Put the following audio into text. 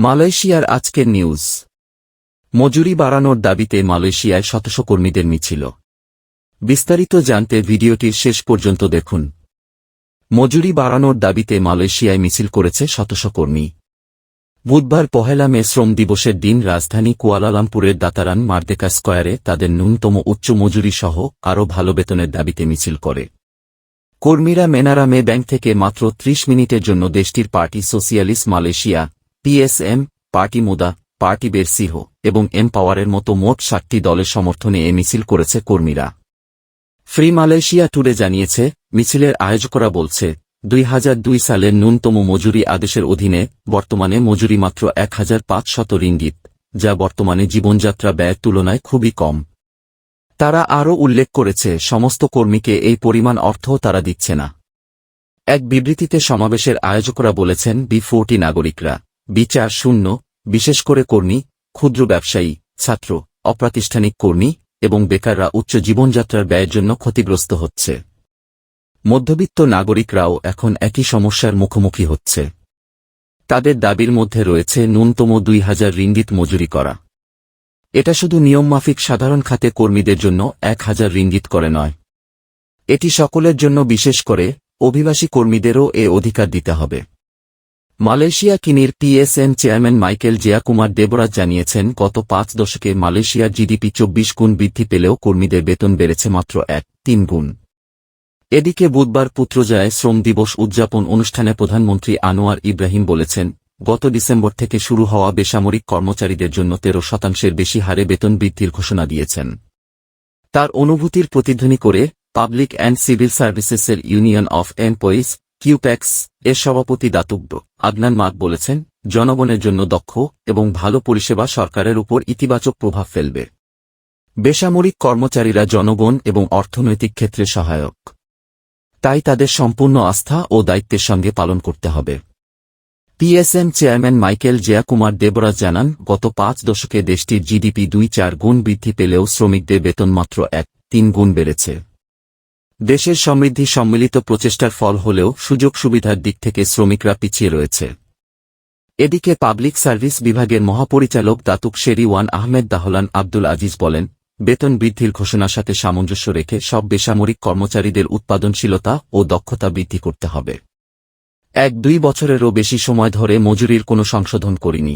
মালয়েশিয়ার আজকের নিউজ। মজুরি বাড়ানোর দাবিতে মালয়েশিয়ায় শতশ কর্মীদের মিছিল। বিস্তারিত জানতে ভিডিওটির শেষ পর্যন্ত দেখুন। মজুরি বাড়ানোর দাবিতে মালয়েশিয়ায় মিছিল করেছে শতশ কর্মী। বুধবার পহেলা মে শ্রম দিবসের দিন রাজধানী কুয়ালালামপুরের দাতারান মার্দেকা স্কয়ারে তাদের ন্যূনতম উচ্চ মজুরি সহ আরও ভালো বেতনের দাবিতে মিছিল করে। কর্মীরা মেনারা মে ব্যাংক থেকে মাত্র ৩০ মিনিটের জন্য দেশটির party socialist Malaysia PSM, party Muda, party Bersih এবং এমপাওয়ারের মতো মোট ৭টি দলের সমর্থনে এ মিছিল করেছে কর্মীরা। ফ্রি মালয়েশিয়া টুডে জানিয়েছে, মিছিলের আয়োজকরা বলছে ২০০২ সালের ন্যূনতম মজুরি আদেশের অধীনে বর্তমানে মজুরি মাত্র ১৫০০ রিঙ্গিত, যা বর্তমানে জীবনযাত্রা ব্যয়ের তুলনায় খুবই কম। তারা আরও উল্লেখ করেছে সমস্ত কর্মীকে এই পরিমাণ অর্থও তারা দিচ্ছে না। এক বিবৃতিতে সমাবেশের আয়োজকরা বলেছেন B40 নাগরিকরা B40, বিশেষ করে কর্মী, ক্ষুদ্র ব্যবসায়ী, ছাত্র, অপ্রাতিষ্ঠানিক কর্মী এবং বেকাররা উচ্চ জীবনযাত্রার ব্যয়ের জন্য ক্ষতিগ্রস্ত হচ্ছে। মধ্যবিত্ত নাগরিকরাও এখন একই সমস্যার মুখোমুখি হচ্ছে। তাদের দাবির মধ্যে রয়েছে ন্যূনতম ২০০০ রিঙ্গিত মজুরি করা। এটা শুধু নিয়মমাফিক সাধারণ খাতে কর্মীদের জন্য ১০০০ রিঙ্গিত করে নয়, এটি সকলের জন্য, বিশেষ করে অভিবাসী কর্মীদেরও এ অধিকার দিতে হবে। মালয়েশিয়া কিনির PSM চেয়ারম্যান মাইকেল জেয়াকুমার দেবরাজ জানিয়েছেন, গত ৫ দশকে মালয়েশিয়ার জিডিপি ২৪ গুণ বৃদ্ধি পেলেও কর্মীদের বেতন বেড়েছে মাত্র ৩ গুণ। এদিকে বুধবার পুত্রজায়ায় শ্রম দিবস উদযাপন অনুষ্ঠানে প্রধানমন্ত্রী আনোয়ার ইব্রাহিম বলেছেন, গত ডিসেম্বর থেকে শুরু হওয়া বেসামরিক কর্মচারীদের জন্য ১৩% বেশি হারে বেতন বৃদ্ধির ঘোষণা দিয়েছেন। তার অনুভূতির প্রতিধ্বনি করে পাবলিক অ্যান্ড সিভিল সার্ভিসেসের ইউনিয়ন অফ এমপ্লয়িজ কিউপ্যাক্স এর সভাপতি দাতুক আদনান মাক বলেছেন, জনগণের জন্য দক্ষ এবং ভালো পরিষেবা সরকারের উপর ইতিবাচক প্রভাব ফেলবে। বেসামরিক কর্মচারীরা জনগণ এবং অর্থনৈতিক ক্ষেত্রে সহায়ক, তাই তাদের সম্পূর্ণ আস্থা ও দায়িত্বের সঙ্গে পালন করতে হবে। PSM চেয়ারম্যান মাইকেল জেয়াকুমার দেবরাজ জানান, গত ৫ দশকে দেশটির জিডিপি ২-৪ গুণ বৃদ্ধি পেলেও শ্রমিকদের বেতন মাত্র ১-৩ গুণ বেড়েছে। দেশের সমৃদ্ধি সম্মিলিত প্রচেষ্টার ফল হলেও সুযোগ সুবিধার দিক থেকে শ্রমিকরা পিছিয়ে রয়েছে। এদিকে পাবলিক সার্ভিস বিভাগের মহাপরিচালক দাতুক শেরিওয়ান আহমেদ দাহলান আব্দুল আজিজ বলেন, বেতন বৃদ্ধির ঘোষণার সাথে সামঞ্জস্য রেখে সব বেসামরিক কর্মচারীদের উৎপাদনশীলতা ও দক্ষতা বৃদ্ধি করতে হবে। ১-২ বছরেরও বেশি সময় ধরে মজুরির কোনো সংশোধন করিনি।